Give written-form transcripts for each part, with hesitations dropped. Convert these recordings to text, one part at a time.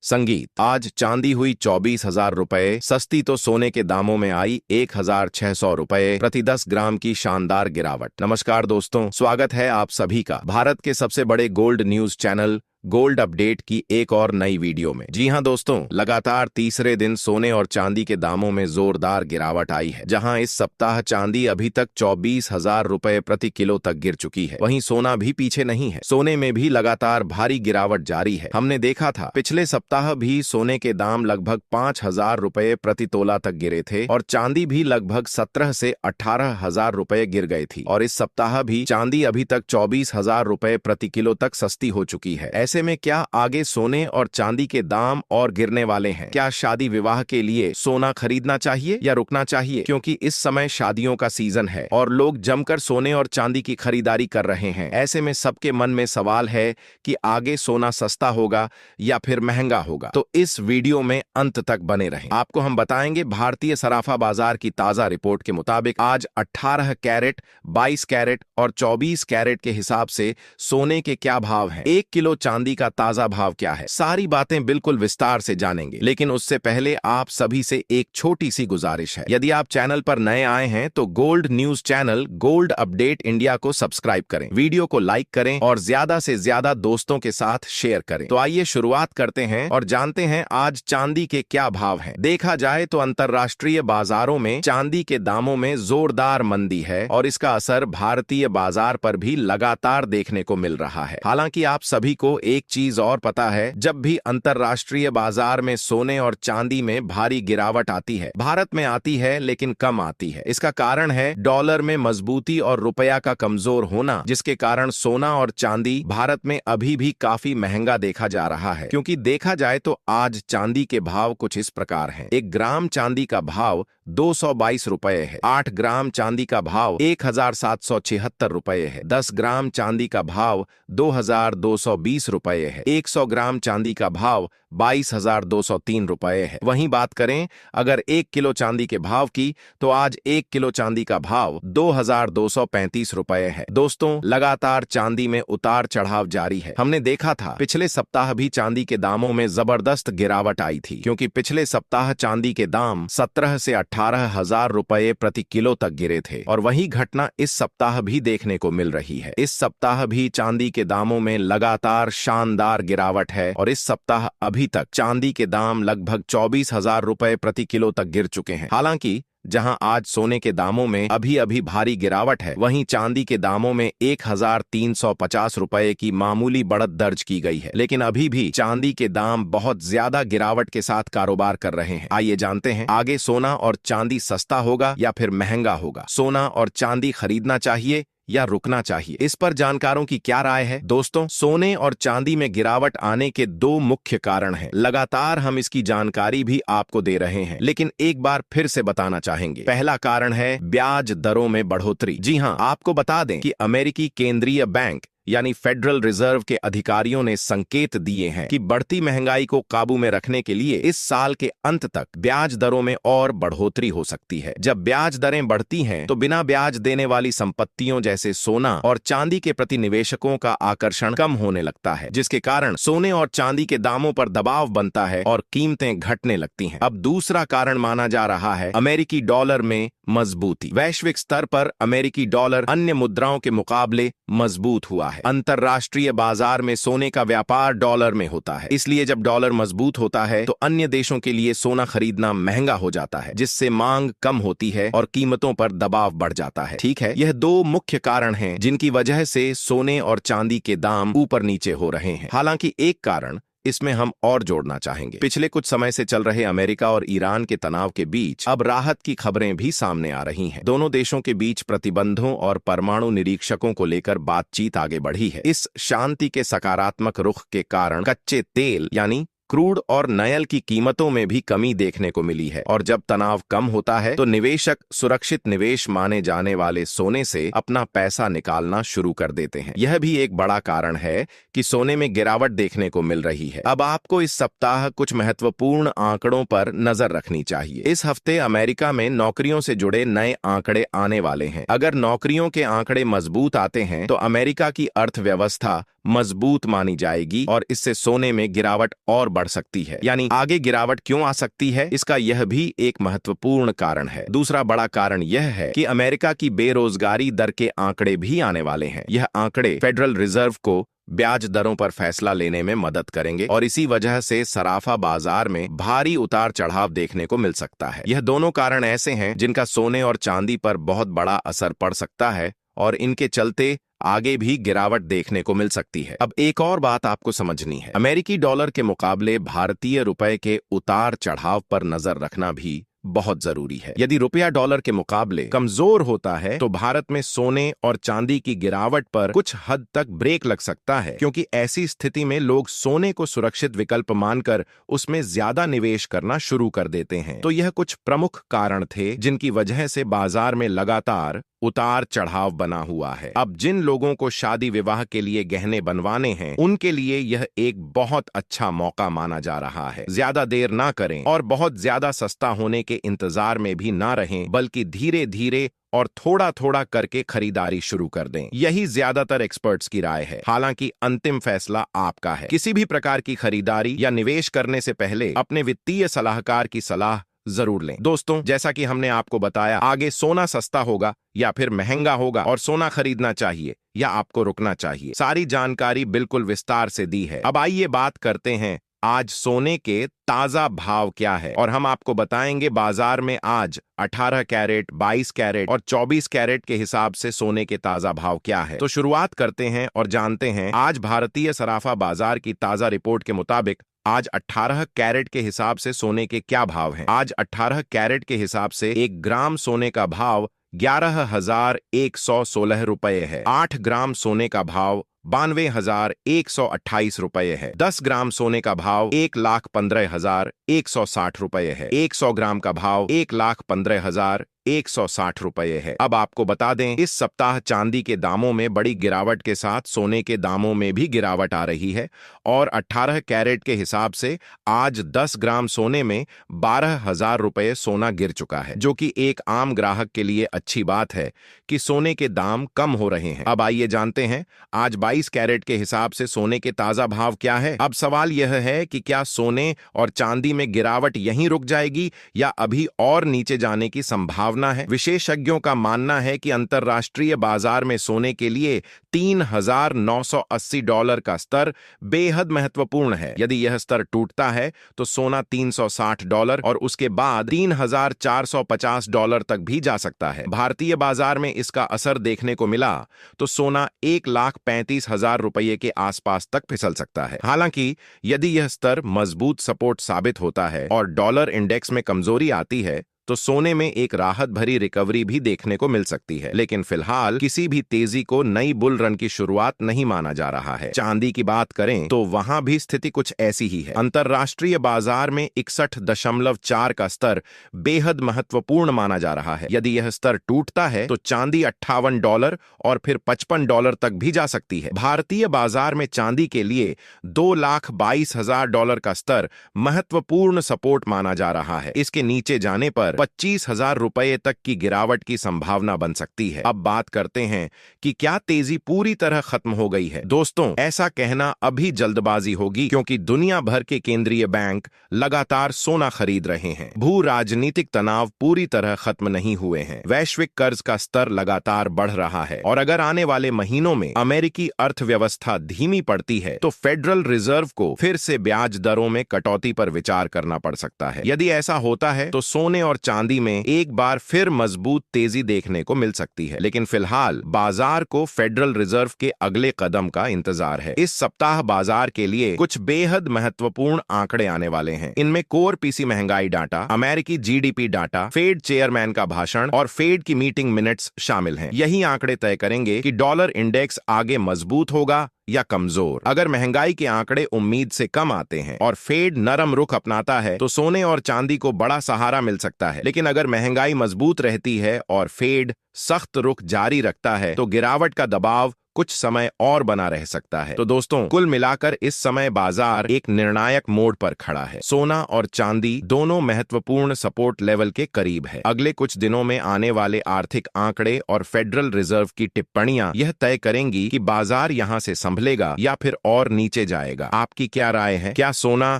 संगीत। आज चांदी हुई 24,000 रुपए, सस्ती तो सोने के दामों में आई 1,600 रुपए प्रति 10 ग्राम की शानदार गिरावट। नमस्कार दोस्तों, स्वागत है आप सभी का भारत के सबसे बड़े gold news channel gold update की एक और नई वीडियो में। जी हां दोस्तों, लगातार तीसरे दिन सोने और चांदी के दामों में जोरदार गिरावट आई है। जहां इस सप्ताह चांदी अभी तक 24,000 रुपए प्रति किलो तक गिर चुकी है, वहीं सोना भी पीछे नहीं है। सोने में भी लगातार भारी गिरावट जारी है। हमने देखा था पिछले सप्ताह भी सोने के दाम लगभग 5,000 रुपए प्रति तोला तक गिरे थे और चांदी भी लगभग 17 से 18,000 रुपए गिर गई थी। और इस सप्ताह भी चांदी अभी तक 24,000 रुपए प्रति किलो तक सस्ती हो चुकी है। ऐसे में क्या आगे सोने और चांदी के दाम और गिरने वाले हैं? क्या शादी विवाह के लिए सोना खरीदना चाहिए या रुकना चाहिए? क्योंकि इस समय शादियों का सीजन है और लोग जमकर सोने और चांदी की खरीदारी कर रहे हैं। ऐसे में सबके मन में सवाल है कि आगे सोना सस्ता होगा या फिर महंगा होगा। तो इस वीडियो में अंत तक बने रहें। आपको हम बताएंगे भारतीय सराफा बाजार की ताजा रिपोर्ट के मुताबिक आज 18 कैरेट, 22 कैरेट और 24 कैरेट के हिसाब से सोने के क्या भाव हैं, 1 किलो चांदी का ताजा भाव क्या है। सारी बातें बिल्कुल विस्तार से जानेंगे, लेकिन उससे पहले आप सभी से एक छोटी सी गुजारिश है। यदि आप चैनल पर नए आए हैं तो gold news channel gold update India को सब्सक्राइब करें, वीडियो को लाइक करें और ज्यादा से ज्यादा दोस्तों के साथ शेयर करें। तो आइए शुरुआत करते हैं और जानते हैं आज चांदी के क्या भाव हैं। देखा जाए तो अंतरराष्ट्रीय बाजारों में चांदी के दामों में जोरदार मंदी है और इसका असर भारतीय बाजार पर भी लगातार देखने को मिल रहा है। हालांकि आप सभी को एक चीज और पता है, जब भी अंतरराष्ट्रीय बाजार में सोने और चांदी में भारी गिरावट आती है, भारत में आती है लेकिन कम आती है। इसका कारण है डॉलर में मजबूती और रुपया का कमजोर होना, जिसके कारण सोना और चांदी भारत में अभी भी काफी महंगा देखा जा रहा है। क्योंकि देखा जाए तो आज चांदी के भाव कुछ इस प्रकार हैं। 1 ग्राम चांदी का भाव 222 रुपए है, 8 ग्राम चांदी का भाव 1,776 रुपए है, 10 ग्राम चांदी का भाव 2,220 रुपए है, 100 ग्राम चांदी का भाव 22,203 रुपए है। वहीं बात करें अगर 1 किलो चांदी के भाव की, तो आज 1 किलो चांदी का भाव 2,235 रुपए है। दोस्तों, लगातार चांदी में उतार चढ़ाव जारी है। हमने देखा था पिछले सप्ताह भी चांदी के दामों में जबरदस्त गिरावट आई थी, क्योंकि पिछले सप्ताह चांदी के दाम 17 से 18,000 रुपए प्रति किलो तक गिरे थे और वही घटना इस सप्ताह भी देखने को मिल रही है। इस सप्ताह भी चांदी के दामों में लगातार शानदार गिरावट है और इस सप्ताह अभी तक चांदी के दाम लगभग 24,000 रुपए प्रति किलो तक गिर चुके हैं। हालांकि जहां आज सोने के दामों में अभी भारी गिरावट है, वहीं चांदी के दामों में 1,350 रुपए की मामूली बढ़त दर्ज की गई है। लेकिन अभी भी चांदी के दाम बहुत ज्यादा गिरावट के साथ कारोबार कर रहे हैं। आइए जानते हैं आगे सोना और चांदी सस्ता होगा या फिर महंगा होगा। सोना और चांदी खरीदना चाहिए या रुकना चाहिए, इस पर जानकारों की क्या राय है? दोस्तों, सोने और चांदी में गिरावट आने के 2 मुख्य कारण हैं। लगातार हम इसकी जानकारी भी आपको दे रहे हैं, लेकिन एक बार फिर से बताना चाहेंगे। पहला कारण है ब्याज दरों में बढ़ोतरी। जी हां, आपको बता दें कि अमेरिकी केंद्रीय बैंक यानी फेडरल रिजर्व के अधिकारियों ने संकेत दिए हैं कि बढ़ती महंगाई को काबू में रखने के लिए इस साल के अंत तक ब्याज दरों में और बढ़ोतरी हो सकती है। जब ब्याज दरें बढ़ती हैं तो बिना ब्याज देने वाली संपत्तियों जैसे सोना और चांदी के प्रति निवेशकों का आकर्षण कम होने लगता है, जिसके कारण सोने और चांदी के दामों पर दबाव बनता है और कीमतें घटने लगती हैं। अब दूसरा कारण माना जा रहा है अमेरिकी डॉलर में मजबूती। वैश्विक स्तर पर अमेरिकी डॉलर अन्य मुद्राओं के मुकाबले मजबूत हुआ है। अंतरराष्ट्रीय बाजार में सोने का व्यापार डॉलर में होता है, इसलिए जब डॉलर मजबूत होता है तो अन्य देशों के लिए सोना खरीदना महंगा हो जाता है, जिससे मांग कम होती है और कीमतों पर दबाव बढ़ जाता है। ठीक है, यह 2 मुख्य कारण हैं जिनकी वजह से सोने और चांदी के दाम ऊपर नीचे हो रहे हैं। हालांकि एक कारण इसमें हम और जोड़ना चाहेंगे। पिछले कुछ समय से चल रहे अमेरिका और ईरान के तनाव के बीच अब राहत की खबरें भी सामने आ रही हैं। दोनों देशों के बीच प्रतिबंधों और परमाणु निरीक्षकों को लेकर बातचीत आगे बढ़ी है। इस शांति के सकारात्मक रुख के कारण कच्चे तेल यानी क्रूड और नयल की कीमतों में भी कमी देखने को मिली है और जब तनाव कम होता है तो निवेशक सुरक्षित निवेश माने जाने वाले सोने से अपना पैसा निकालना शुरू कर देते हैं। यह भी एक बड़ा कारण है कि सोने में गिरावट देखने को मिल रही है। अब आपको इस सप्ताह कुछ महत्वपूर्ण आंकड़ों पर नजर रखनी चाहिए। इस हफ्ते अमेरिका में नौकरियों से जुड़े नए आंकड़े आने वाले हैं। अगर नौकरियों के आंकड़े मजबूत आते हैं तो अमेरिका की अर्थव्यवस्था मजबूत मानी जाएगी और इससे सोने में गिरावट और बढ़ बढ़ सकती है। यानी आगे गिरावट क्यों आ सकती है, इसका यह भी एक महत्वपूर्ण कारण है। दूसरा बड़ा कारण यह है कि अमेरिका की बेरोजगारी दर के आंकड़े भी आने वाले हैं। यह आंकड़े फेडरल रिजर्व को ब्याज दरों पर फैसला लेने में मदद करेंगे और इसी वजह से सराफा बाजार में भारी उतार चढ़ाव देखने को मिल सकता है। यह दोनों कारण ऐसे हैं जिनका सोने और चांदी पर बहुत बड़ा असर पड़ सकता है और इनके चलते आगे भी गिरावट देखने को मिल सकती है। अब एक और बात आपको समझनी है, अमेरिकी डॉलर के मुकाबले भारतीय रुपए के उतार चढ़ाव पर नजर रखना भी बहुत जरूरी है। यदि रुपया डॉलर के मुकाबले कमजोर होता है तो भारत में सोने और चांदी की गिरावट पर कुछ हद तक ब्रेक लग सकता है, क्योंकि ऐसी स्थिति में लोग सोने को सुरक्षित विकल्प मानकर उसमें ज्यादा निवेश करना शुरू कर देते हैं। तो यह कुछ प्रमुख कारण थे जिनकी वजह से बाजार में लगातार उतार चढ़ाव बना हुआ है। अब जिन लोगों को शादी विवाह के लिए गहने बनवाने हैं उनके लिए यह एक बहुत अच्छा मौका माना जा रहा है। ज्यादा देर ना करें और बहुत ज्यादा सस्ता होने के इंतजार में भी ना रहें, बल्कि धीरे धीरे और थोड़ा थोड़ा करके खरीदारी शुरू कर दें। यही ज्यादातर एक्सपर्ट्स की राय है। हालांकि अंतिम फैसला आपका है। किसी भी प्रकार की खरीदारी या निवेश करने से पहले अपने वित्तीय सलाहकार की सलाह जरूर लें। दोस्तों, जैसा कि हमने आपको बताया, आगे सोना सस्ता होगा या फिर महंगा होगा और सोना खरीदना चाहिए या आपको रुकना चाहिए, सारी जानकारी बिल्कुल विस्तार से दी है। अब आइए बात करते हैं आज सोने के ताजा भाव क्या है, और हम आपको बताएंगे बाजार में आज 18 कैरेट, 22 कैरेट और 24 कैरेट के हिसाब से सोने के ताजा भाव क्या है। तो शुरुआत करते हैं और जानते हैं आज भारतीय सराफा बाजार की ताजा रिपोर्ट के मुताबिक आज 18 कैरेट के हिसाब से सोने के क्या भाव हैं। आज 18 कैरेट के हिसाब से 1 ग्राम सोने का भाव 11,116 रुपए है। 8 ग्राम सोने का भाव 92,128 रुपए है। 10 ग्राम सोने का भाव 1,15,160 रुपए है। 100 ग्राम का भाव 1,15,160 रुपए है। अब आपको बता दें, इस सप्ताह चांदी के दामों में बड़ी गिरावट के साथ सोने के दामों में भी गिरावट आ रही है और 18 कैरेट के हिसाब से आज 10 ग्राम सोने में 12,000 रुपए सोना गिर चुका है, जो कि एक आम ग्राहक के लिए अच्छी बात है कि सोने के दाम कम हो रहे हैं। अब आइए जानते हैं आज 22 कैरेट के हिसाब से सोने के ताजा भाव क्या है। अब सवाल यह है कि क्या सोने और चांदी में गिरावट यहीं रुक जाएगी या अभी और नीचे जाने की संभावना है। विशेषज्ञों का मानना है कि अंतर्राष्ट्रीय बाजार में सोने के लिए $3,980 का स्तर बेहद महत्वपूर्ण है। यदि यह स्तर टूटता है तो सोना $360 और उसके बाद $3,450 तक भी जा सकता है। भारतीय बाजार में इसका असर देखने को मिला तो सोना 1,35,000 रुपये के आसपास तक फिसल सकता है। हालांकि यदि यह स्तर मजबूत सपोर्ट साबित होता है और डॉलर इंडेक्स में कमजोरी आती है तो सोने में एक राहत भरी रिकवरी भी देखने को मिल सकती है। लेकिन फिलहाल किसी भी तेजी को नई बुल रन की शुरुआत नहीं माना जा रहा है। चांदी की बात करें तो वहां भी स्थिति कुछ ऐसी ही है। अंतर्राष्ट्रीय बाजार में 61.4 का स्तर बेहद महत्वपूर्ण माना जा रहा है। यदि यह स्तर टूटता है तो चांदी $58 और फिर $55 तक भी जा सकती है। भारतीय बाजार में चांदी के लिए $2,22,000 का स्तर महत्वपूर्ण सपोर्ट माना जा रहा है। इसके नीचे जाने पर 25,000 रुपये तक की गिरावट की संभावना बन सकती है। अब बात करते हैं कि क्या तेजी पूरी तरह खत्म हो गई है। दोस्तों, ऐसा कहना अभी जल्दबाजी होगी, क्योंकि दुनिया भर के केंद्रीय बैंक लगातार सोना खरीद रहे हैं। भू राजनीतिक तनाव पूरी तरह खत्म नहीं हुए हैं। वैश्विक कर्ज का स्तर लगातार बढ़ रहा है और अगर आने वाले महीनों में अमेरिकी अर्थव्यवस्था धीमी पड़ती है तो फेडरल रिजर्व को फिर से ब्याज दरों में कटौती पर विचार करना पड़ सकता है। यदि ऐसा होता है तो सोने और चांदी में एक बार फिर मजबूत तेजी देखने को मिल सकती है। लेकिन फिलहाल बाजार को फेडरल रिजर्व के अगले कदम का इंतजार है। इस सप्ताह बाजार के लिए कुछ बेहद महत्वपूर्ण आंकड़े आने वाले हैं। इनमें कोर पीसी महंगाई डाटा, अमेरिकी जीडीपी डाटा, फेड चेयरमैन का भाषण और फेड की मीटिंग मिनट्स शामिल हैं। यही आंकड़े तय करेंगे कि डॉलर इंडेक्स आगे मजबूत होगा या कमजोर। अगर महंगाई के आंकड़े उम्मीद से कम आते हैं और फेड नरम रुख अपनाता है तो सोने और चांदी को बड़ा सहारा मिल सकता है। लेकिन अगर महंगाई मजबूत रहती है और फेड सख्त रुख जारी रखता है तो गिरावट का दबाव कुछ समय और बना रह सकता है। तो दोस्तों, कुल मिलाकर इस समय बाजार एक निर्णायक मोड़ पर खड़ा है। सोना और चांदी दोनों महत्वपूर्ण सपोर्ट लेवल के करीब है। अगले कुछ दिनों में आने वाले आर्थिक आंकड़े और फेडरल रिजर्व की टिप्पणियां यह तय करेंगी कि बाजार यहां से संभलेगा या फिर और नीचे जाएगा। आपकी क्या राय है? क्या सोना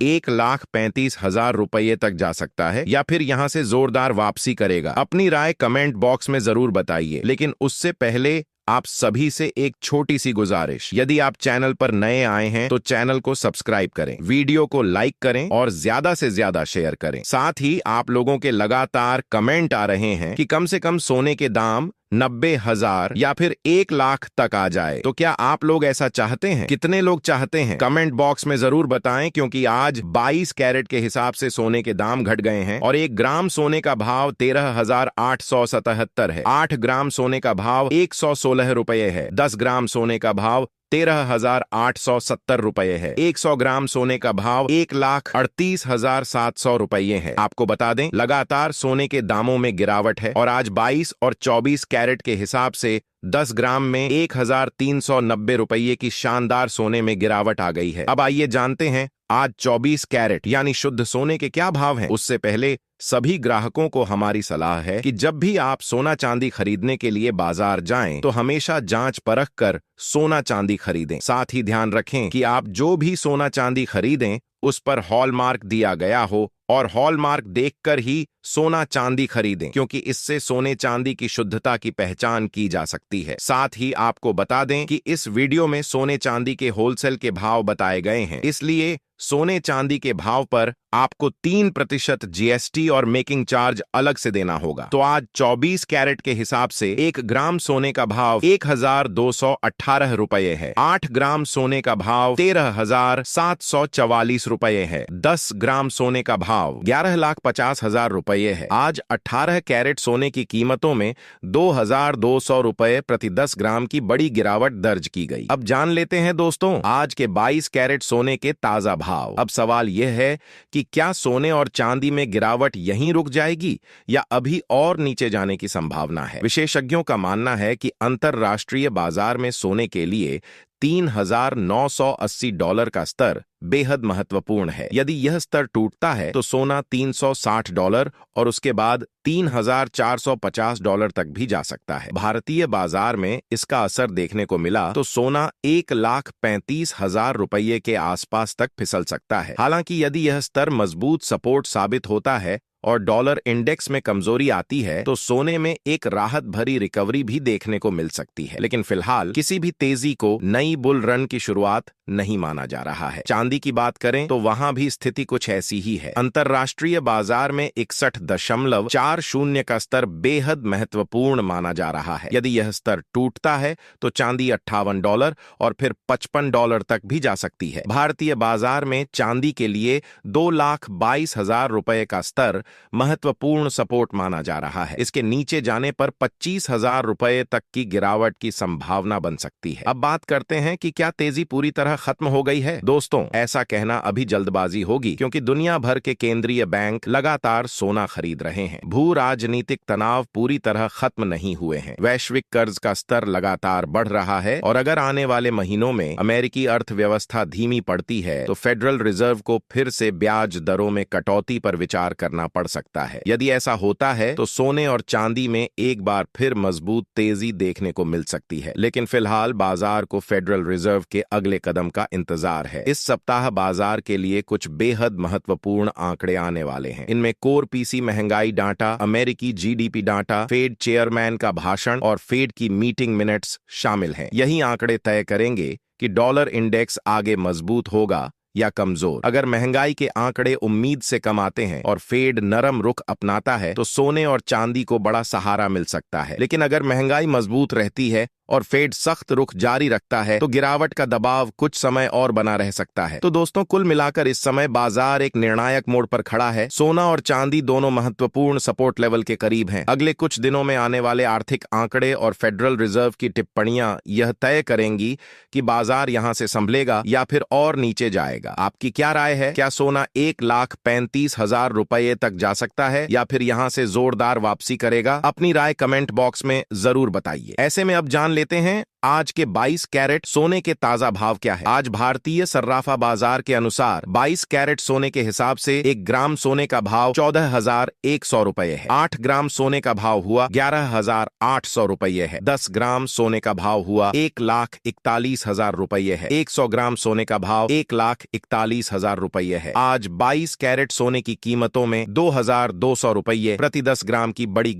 1,35,000 रुपये तक जा सकता है या फिर यहां से जोरदार वापसी करेगा? अपनी राय कमेंट बॉक्स में जरूर बताइए। लेकिन उससे पहले आप सभी से एक छोटी सी गुजारिश, यदि आप चैनल पर नए आए हैं तो चैनल को सब्सक्राइब करें, वीडियो को लाइक करें और ज्यादा से ज्यादा शेयर करें। साथ ही आप लोगों के लगातार कमेंट आ रहे हैं कि कम से कम सोने के दाम 90,000 या फिर 1,00,000 तक आ जाए। तो क्या आप लोग ऐसा चाहते हैं? कितने लोग चाहते हैं? कमेंट बॉक्स में जरूर बताएं, क्योंकि आज 22 कैरेट के हिसाब से सोने के दाम घट गए हैं और 1 ग्राम सोने का भाव 13,877 है। 8 ग्राम सोने का भाव 116 रुपये है। 10 ग्राम सोने का भाव 13,870 रुपये है। 100 ग्राम सोने का भाव 1,38,700 रुपये है। आपको बता दें, लगातार सोने के दामों में गिरावट है और आज 22 और 24 कैरेट के हिसाब से 10 ग्राम में 1,390 रुपये की शानदार सोने में गिरावट आ गई है। अब आइए जानते हैं आज 24 कैरेट यानी शुद्ध सोने के क्या भाव हैं। उससे पहले सभी ग्राहकों को हमारी सलाह है कि जब भी आप सोना चांदी खरीदने के लिए बाजार जाएं तो हमेशा जांच परख कर सोना चांदी खरीदें। साथ ही ध्यान रखें कि आप जो भी सोना चांदी खरीदें उस पर हॉलमार्क दिया गया हो और हॉलमार्क देखकर ही सोना चांदी खरीदें, क्योंकि इससे सोने चांदी की शुद्धता की पहचान की जा सकती है। साथ ही आपको बता दें कि इस वीडियो में सोने चांदी के होलसेल के भाव बताए गए हैं, इसलिए सोने चांदी के भाव पर आपको 3% जीएसटी और मेकिंग चार्ज अलग से देना होगा। तो आज 24 कैरेट के हिसाब से 1 ग्राम सोने का भाव 1,218 रुपये है। 8 ग्राम सोने का भाव 13,744 रुपये है। 10 ग्राम सोने का भाव 11,50,000 रुपये है। आज 18 कैरेट सोने की कीमतों में 2,200 रुपये प्रति 10 ग्राम की बड़ी गिरावट दर्ज की गई। अब जान लेते हैं दोस्तों आज के 22 कैरेट सोने के ताजा भाव। अब सवाल यह है कि क्या सोने और चांदी में गिरावट यहीं रुक जाएगी या अभी और नीचे जाने की संभावना है? विशेषज्ञों का मानना है कि अंतरराष्ट्रीय बाजार में सोने के लिए $3,980 का स्तर बेहद महत्वपूर्ण है। यदि यह स्तर टूटता है तो सोना $360 और उसके बाद $3,450 तक भी जा सकता है। भारतीय बाजार में इसका असर देखने को मिला तो सोना 1,35,000 रुपये के आसपास तक फिसल सकता है। हालांकि यदि यह स्तर मजबूत सपोर्ट साबित होता है और डॉलर इंडेक्स में कमजोरी आती है तो सोने में एक राहत भरी रिकवरी भी देखने को मिल सकती है। लेकिन फिलहाल किसी भी तेजी को नई बुल रन की शुरुआत नहीं माना जा रहा है। चांदी की बात करें तो वहां भी स्थिति कुछ ऐसी ही है। अंतरराष्ट्रीय बाजार में 61.40 का स्तर बेहद महत्वपूर्ण माना जा रहा है। यदि यह स्तर टूटता है तो चांदी $58 और फिर $55 तक भी जा सकती है। भारतीय बाजार में चांदी के लिए 2,22,000 रुपये का स्तर महत्वपूर्ण सपोर्ट माना जा रहा है। इसके नीचे जाने पर 25,000 रुपये तक की गिरावट की संभावना बन सकती है। अब बात करते हैं कि क्या तेजी पूरी तरह खत्म हो गई है? दोस्तों, ऐसा कहना अभी जल्दबाजी होगी, क्योंकि दुनिया भर के केंद्रीय बैंक लगातार सोना खरीद रहे हैं। भू राजनीतिक तनाव पूरी तरह खत्म नहीं हुए हैं। वैश्विक कर्ज का स्तर लगातार बढ़ रहा है और अगर आने वाले महीनों में अमेरिकी अर्थव्यवस्था धीमी पड़ती है तो फेडरल रिजर्व को फिर से ब्याज दरों में कटौती पर विचार करना पड़ सकता है। यदि ऐसा होता है तो सोने और चांदी में एक बार फिर मजबूत तेजी देखने को मिल सकती है। लेकिन फिलहाल बाजार को फेडरल रिजर्व के अगले कदम का इंतजार है। इस सप्ताह बाजार के लिए कुछ बेहद महत्वपूर्ण आंकड़े आने वाले हैं। इनमें कोर पीसी महंगाई डाटा, अमेरिकी जीडीपी डाटा, फेड चेयरमैन का भाषण और फेड की मीटिंग मिनट्स शामिल हैं। यही आंकड़े तय करेंगे कि डॉलर इंडेक्स आगे मजबूत होगा या कमजोर। अगर महंगाई के आंकड़े उम्मीद से कम आते हैं और फेड नरम रुख अपनाता है तो सोने और चांदी को बड़ा सहारा मिल सकता है। लेकिन अगर महंगाई मजबूत रहती है और फेड सख्त रुख जारी रखता है तो गिरावट का दबाव कुछ समय और बना रह सकता है। तो दोस्तों, कुल मिलाकर इस समय बाजार एक निर्णायक मोड़ पर खड़ा है। सोना और चांदी दोनों महत्वपूर्ण सपोर्ट लेवल के करीब हैं। अगले कुछ दिनों में आने वाले आर्थिक आंकड़े और फेडरल रिजर्व की टिप्पणियां यह तय करेंगी कि बाजार यहां से संभलेगा या फिर और नीचे जाएगा। आपकी क्या राय है? क्या सोना 1,35,000 रुपये तक जा सकता है या फिर यहां से जोरदार वापसी करेगा? अपनी राय कमेंट बॉक्स में जरूर बताइए। ऐसे में अब जान लेते हैं आज के 22 कैरेट सोने के ताजा भाव क्या है। आज भारतीय सर्राफा बाजार के अनुसार 22 कैरेट सोने के हिसाब से 1 ग्राम सोने का भाव 14,100 रुपये है। 8 ग्राम सोने का भाव हुआ 11,800 रुपये है। 10 ग्राम सोने का भाव हुआ 1,41,000 रुपये है। 100 ग्राम सोने का भाव 1,41,000 रुपये है। आज 22 कैरेट सोने की कीमतों में 2,200 रुपये प्रति 10 ग्राम की बड़ी